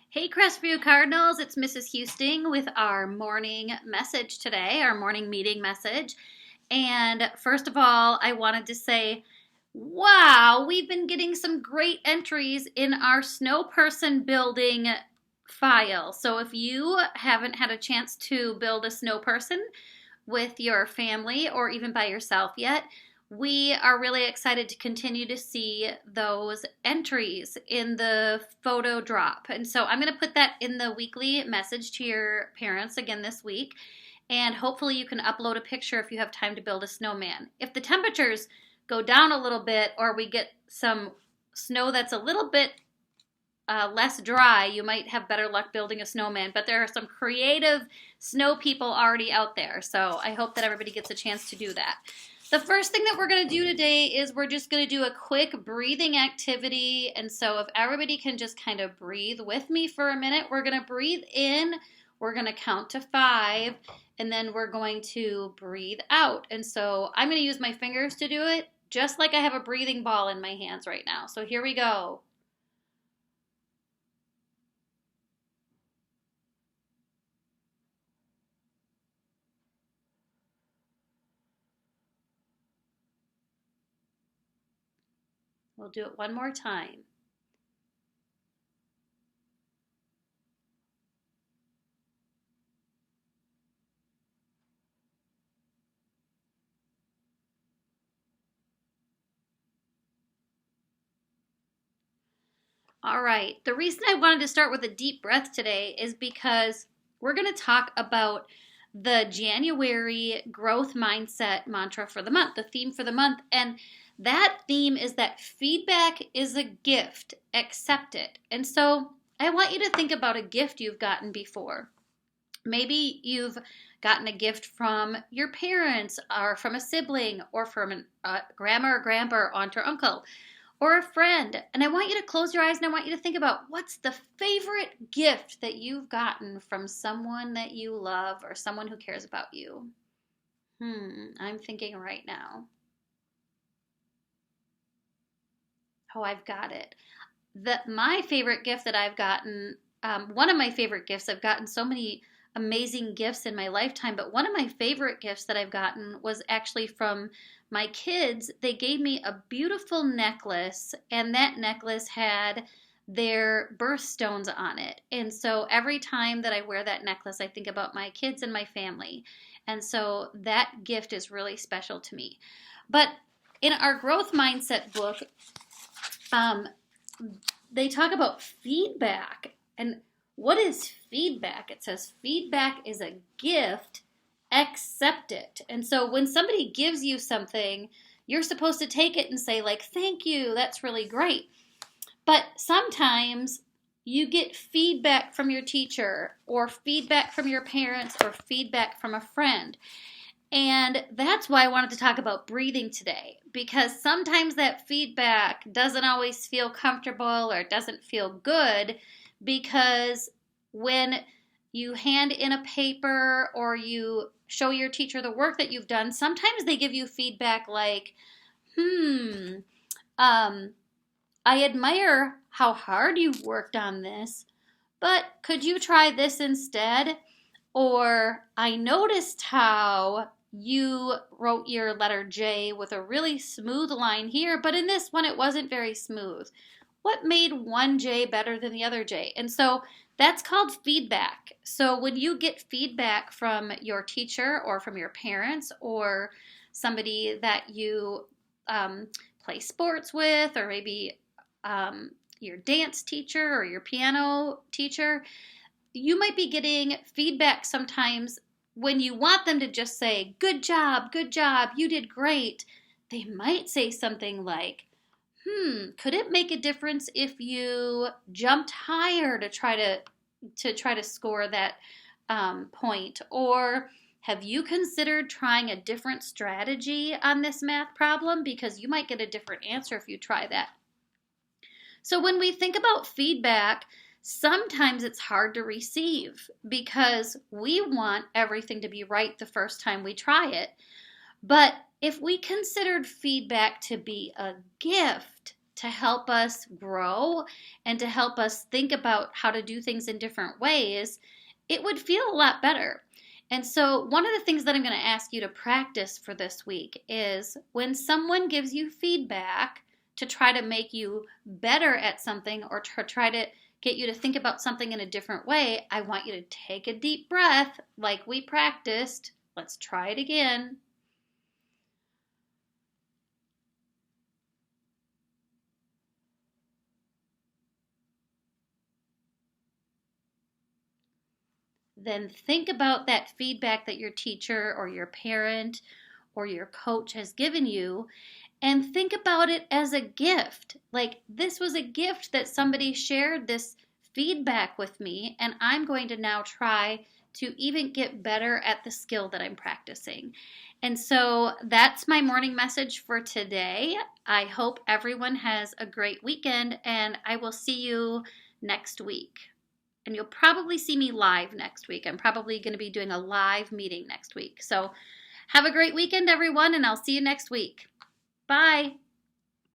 Hey, Crestview Cardinals, it's Mrs. Houston with our morning message today, our morning meeting message. And first of all, I wanted to say, wow, we've been getting some great entries in our snow person building file. So if you haven't had a chance to build a snow person with your family or even by yourself yet, we are really excited to continue to see those entries in the photo drop. And so I'm going to put that in the weekly message to your parents again this week. And hopefully you can upload a picture if you have time to build a snowman. If the temperatures go down a little bit or we get some snow that's a little bit less dry, you might have better luck building a snowman. But there are some creative snow people already out there. So I hope that everybody gets a chance to do that. The first thing that we're going to do today is we're just going to do a quick breathing activity. And so if everybody can just kind of breathe with me for a minute, we're going to breathe in, we're going to count to 5, and then we're going to breathe out. And so I'm going to use my fingers to do it, just like I have a breathing ball in my hands right now. So here we go. We'll do it one more time. All right. The reason I wanted to start with a deep breath today is because we're going to talk about the January growth mindset mantra for the month, the theme for the month. And that theme is that feedback is a gift. Accept it. And so I want you to think about a gift you've gotten before. Maybe you've gotten a gift from your parents or from a sibling or from a grandma or grandpa or aunt or uncle or a friend. And I want you to close your eyes and I want you to think about what's the favorite gift that you've gotten from someone that you love or someone who cares about you. I'm thinking right now. Oh, I've got it. My favorite gift that I've gotten, one of my favorite gifts, I've gotten so many amazing gifts in my lifetime, but one of my favorite gifts that I've gotten was actually from my kids. They gave me a beautiful necklace, and that necklace had their birthstones on it. And so every time that I wear that necklace, I think about my kids and my family. And so that gift is really special to me. But in our growth mindset book, they talk about feedback. And what is feedback? It says feedback is a gift, accept it. And so when somebody gives you something, you're supposed to take it and say, like, thank you, that's really great. But sometimes you get feedback from your teacher or feedback from your parents or feedback from a friend. And that's why I wanted to talk about breathing today, because sometimes that feedback doesn't always feel comfortable or doesn't feel good, because when you hand in a paper or you show your teacher the work that you've done, sometimes they give you feedback like, I admire how hard you've worked on this, but could you try this instead? Or I noticed how you wrote your letter J with a really smooth line here, but in this one it wasn't very smooth. What made one J better than the other J? And so that's called feedback. So when you get feedback from your teacher or from your parents or somebody that you play sports with, or maybe your dance teacher or your piano teacher, you might be getting feedback sometimes when you want them to just say, good job, you did great. They might say something like, could it make a difference if you jumped higher to try to score that point? Or have you considered trying a different strategy on this math problem? Because you might get a different answer if you try that. So when we think about feedback, sometimes it's hard to receive because we want everything to be right the first time we try it. But if we considered feedback to be a gift, to help us grow and to help us think about how to do things in different ways, it would feel a lot better. And so, one of the things that I'm going to ask you to practice for this week is when someone gives you feedback to try to make you better at something or to try to get you to think about something in a different way, I want you to take a deep breath like we practiced. Let's try it again. Then think about that feedback that your teacher or your parent or your coach has given you, and think about it as a gift. Like, this was a gift that somebody shared this feedback with me, and I'm going to now try to even get better at the skill that I'm practicing. And so that's my morning message for today. I hope everyone has a great weekend, and I will see you next week. And you'll probably see me live next week. I'm probably going to be doing a live meeting next week. So have a great weekend, everyone, and I'll see you next week. Bye.